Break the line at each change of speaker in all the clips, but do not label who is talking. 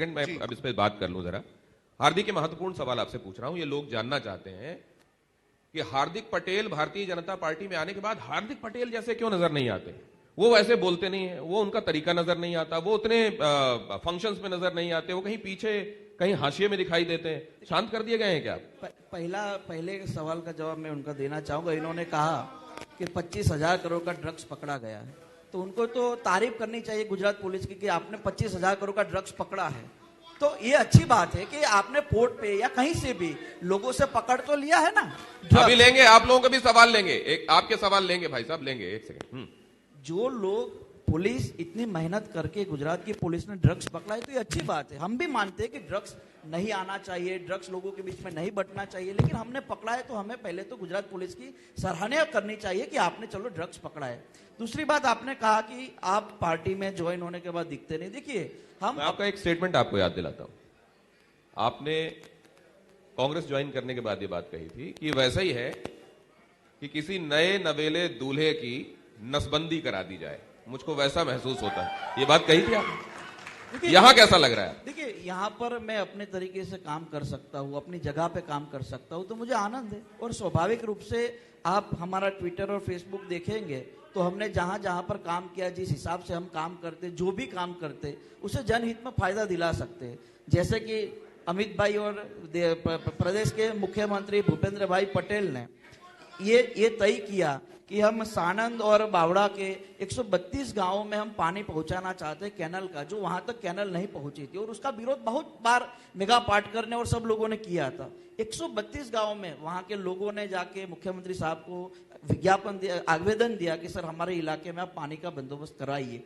Second मैं अब इस पे बात कर लूं जरा। हार्दिक के महत्वपूर्ण सवाल आपसे पूछ रहा हूं। ये लोग जानना चाहते हैं कि हार्दिक पटेल भारतीय जनता पार्टी में आने के बाद हार्दिक पटेल जैसे क्यों नजर नहीं आते। वो वैसे बोलते नहीं है, वो उनका तरीका नजर नहीं आता, वो उतने फंक्शंस में नजर नहीं आते, वो कहीं पीछे कहीं हाशिए में दिखाई देते हैं। शांत कर दिए गए हैं क्या?
पहले सवाल का जवाब मैं उनका देना चाहूंगा। इन्होंने कहा कि 25,000 करोड़ का ड्रग्स पकड़ा गया है, तो उनको तो तारीफ करनी चाहिए गुजरात पुलिस की कि आपने 25,000 करोड़ का ड्रग्स पकड़ा है। तो ये अच्छी बात है कि आपने पोर्ट पे या कहीं से भी लोगों से पकड़ तो लिया है ना।
अभी लेंगे, आप लोगों के भी सवाल लेंगे, एक आपके सवाल लेंगे भाई साहब, लेंगे एक सेकंड।
जो लोग पुलिस इतनी मेहनत करके गुजरात की पुलिस ने ड्रग्स पकड़ा है तो ये अच्छी बात है। हम भी मानते हैं कि ड्रग्स नहीं आना चाहिए, ड्रग्स लोगों के बीच में नहीं बंटना चाहिए, लेकिन हमने पकड़ा है तो हमें पहले तो गुजरात पुलिस की सराहना करनी चाहिए कि आपने चलो ड्रग्स पकड़ा है। दूसरी बात, आपने कहा कि आप पार्टी में ज्वाइन होने के बाद दिखते नहीं। देखिए, हम
आपका एक स्टेटमेंट आपको याद दिलाता हूं। आपने कांग्रेस ज्वाइन करने के बाद ये बात कही थी कि वैसा ही है कि किसी नए नवेले दूल्हे की नसबंदी करा दी जाए, मुझको वैसा महसूस होता है। ये बात कही थी आपने। यहां कैसा लग रहा है?
देखिए, यहां पर मैं अपने तरीके से काम कर सकता हूं, अपनी जगह पे काम कर सकता हूं, तो मुझे आनंद है। और स्वाभाविक रूप से आप हमारा ट्विटर और फेसबुक देखेंगे तो हमने जहां जहां पर काम किया, जिस हिसाब से हम काम करते, जो भी काम करते, उसे जनहित में फायदा दिला सकते हैं। जैसे कि अमित भाई और प्रदेश के मुख्यमंत्री भूपेंद्र भाई पटेल ने ये तय किया कि हम सानंद और बावड़ा के 132 गांवों में हम पानी पहुंचाना चाहते हैं कैनल का, जो वहां तक कैनल नहीं पहुंची थी। और उसका विरोध बहुत बार मेगा पाटकर ने और सब लोगों ने किया था। 132 गांवों में वहां के लोगों ने जाके मुख्यमंत्री साहब को विज्ञापन दिया, आवेदन दिया कि सर हमारे इलाके में आप पानी का बंदोबस्त कराइए।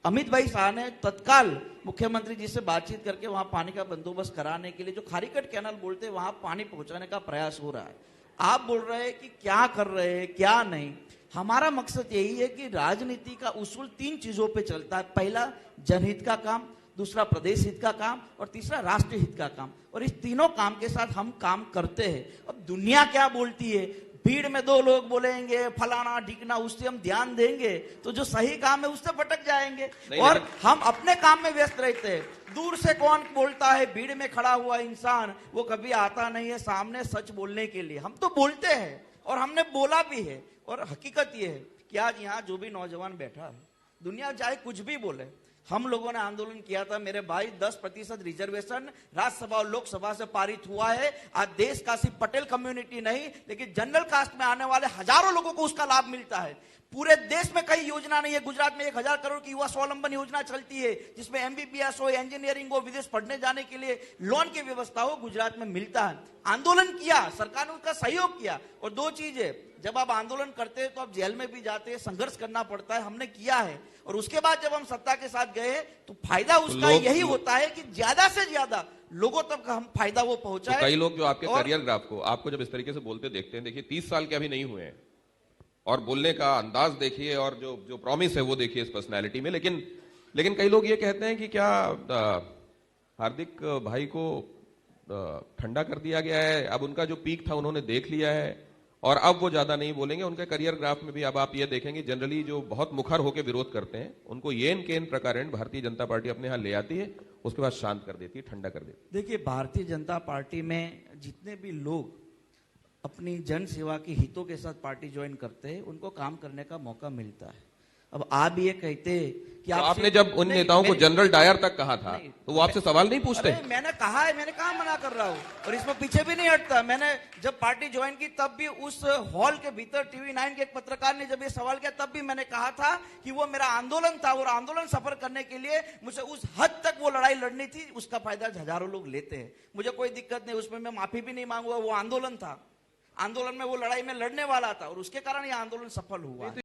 अमित भाई शाह ने तत्काल मुख्यमंत्री जी से बातचीत करके वहां पानी का बंदोबस्त कराने के लिए, जो खारीकट कैनल बोलते, वहां पानी पहुंचाने का प्रयास हो रहा है। आप बोल रहे हैं कि क्या कर रहे हैं क्या नहीं। हमारा मकसद यही है कि राजनीति का उसूल 3 चीजों पे चलता है। पहला जनहित का काम, दूसरा प्रदेश हित का काम और तीसरा राष्ट्रीय हित का काम। और इस तीनों काम के साथ हम काम करते हैं। अब दुनिया क्या बोलती है, भीड़ में 2 लोग बोलेंगे फलाना ढिकना, उससे हम ध्यान देंगे तो जो सही काम है उससे भटक जाएंगे। और हम अपने काम में व्यस्त रहते हैं। दूर से कौन बोलता है, भीड़ में खड़ा हुआ इंसान वो कभी आता नहीं है सामने सच बोलने के लिए। हम तो बोलते हैं और हमने बोला भी है। और हकीकत ये है कि आज यहाँ जो भी नौजवान बैठा है, दुनिया चाहे कुछ भी बोले, हम लोगों ने आंदोलन किया था मेरे भाई, 10% रिजर्वेशन राज्यसभा और लोकसभा से पारित हुआ है। आज देश का सिर्फ पटेल कम्युनिटी नहीं, लेकिन जनरल कास्ट में आने वाले हजारों लोगों को उसका लाभ मिलता है। पूरे देश में कई योजना नहीं है। गुजरात में 1,000 करोड़ की युवा स्वावलंबन योजना चलती है, जिसमें MBBS हो, इंजीनियरिंग हो, विदेश पढ़ने जाने के लिए लोन की व्यवस्था हो, गुजरात में मिलता है। आंदोलन किया, सरकार ने उसका सहयोग किया। और 2 चीजें, जब आप आंदोलन करते हैं तो आप जेल में भी जाते हैं, संघर्ष करना पड़ता है, हमने किया है। और उसके बाद जब हम सत्ता के साथ गए तो फायदा उसका यही होता है कि ज्यादा से ज्यादा लोगों तक हम फायदा वो पहुंचाए।
तो कई लोग जो आपके करियर ग्राफ को, आपको जब इस तरीके से बोलते देखते हैं, देखिए 30 साल के अभी नहीं हुए हैं और बोलने का अंदाज देखिए और जो प्रॉमिस है वो देखिए इस पर्सनैलिटी में। लेकिन कई लोग ये कहते हैं कि क्या हार्दिक भाई को ठंडा कर दिया गया है, अब उनका जो पीक था उन्होंने देख लिया है और अब वो ज्यादा नहीं बोलेंगे। उनके करियर ग्राफ में भी अब आप ये देखेंगे जनरली जो बहुत मुखर होकर विरोध करते हैं उनको येन केन प्रकारेण भारतीय जनता पार्टी अपने यहां ले आती है, उसके बाद शांत कर देती है, ठंडा कर देती है।
देखिए, भारतीय जनता पार्टी में जितने भी लोग अपनी जन सेवा के हितों के साथ पार्टी ज्वाइन करते हैं, उनको काम करने का मौका मिलता है। अब आप ये कहते कि
तो आपने जब उन नेताओं को जनरल डायर तक कहा था तो वो आपसे सवाल नहीं पूछते?
मैंने कहा है, मैंने कहा मना कर रहा हूं और इसमें पीछे भी नहीं हटता। मैंने जब पार्टी ज्वाइन की तब भी उस हॉल के भीतर TV9 के एक पत्रकार ने जब ये सवाल किया तब भी मैंने कहा था कि वो मेरा आंदोलन था और आंदोलन सफल करने के लिए मुझे उस हद तक वो लड़ाई लड़नी थी। उसका फायदा हजारों लोग लेते हैं, मुझे कोई दिक्कत नहीं, उसमें मैं माफी भी नहीं मांगूंगा। वो आंदोलन था, आंदोलन में वो लड़ाई में लड़ने वाला था और उसके कारण ये आंदोलन सफल हुआ।